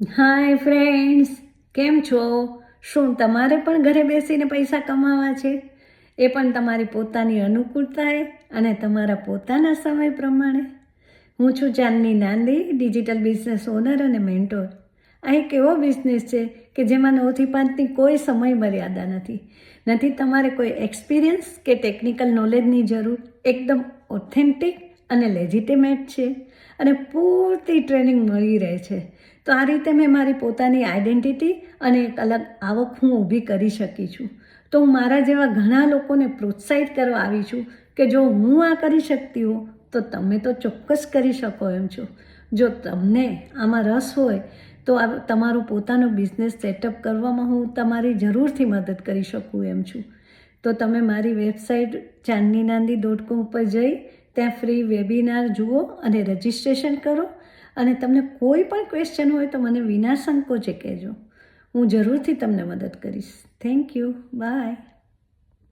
Hi friends, કેમ છો? શું તમારે પણ ઘરે બેસીને પૈસા કમાવા છે? એ પણ તમારી પોતાની અનુકૂળતાએ અને તમારા પોતાના સમય પ્રમાણે. હું છું ચાંદની નાંદી, ડિજિટલ બિઝનેસ ઓનર અને મેન્ટોર. આ એક એવો બિઝનેસ છે કે જેમાં 9 થી 5ની કોઈ સમય મર્યાદા નથી તમારે કોઈ એક્સપિરિયન્સ કે ટેકનિકલ નોલેજની જરૂર. એકદમ ઓથેન્ટિક અને લેજિટિમેટ છે અને પૂરતી ટ્રેનિંગ મળી રહે છે. તો આ રીતે મેં મારી પોતાની આઈડેન્ટિટી અને એક અલગ આવક હું ઊભી કરી શકી છું. તો હું મારા જેવા ઘણા લોકોને પ્રોત્સાહિત કરવા આવી છું કે જો હું આ કરી શકતી હોઉં તો તમે તો ચોક્કસ કરી શકો એમ છો. જો તમને આમાં રસ હોય તો આ તમારું પોતાનું બિઝનેસ સેટઅપ કરવામાં હું તમારી જરૂરથી મદદ કરી શકું એમ છું. તો તમે મારી વેબસાઇટ chandninaandi.com ઉપર જઈ ત્યાં ફ્રી વેબિનાર જુઓ અને રજિસ્ટ્રેશન કરો. અને તમને કોઈ પણ ક્વેશ્ચન હોય તો મને વિના સંકોચે કહેજો. હું જરૂરથી તમને મદદ કરીશ. Thank you. બાય.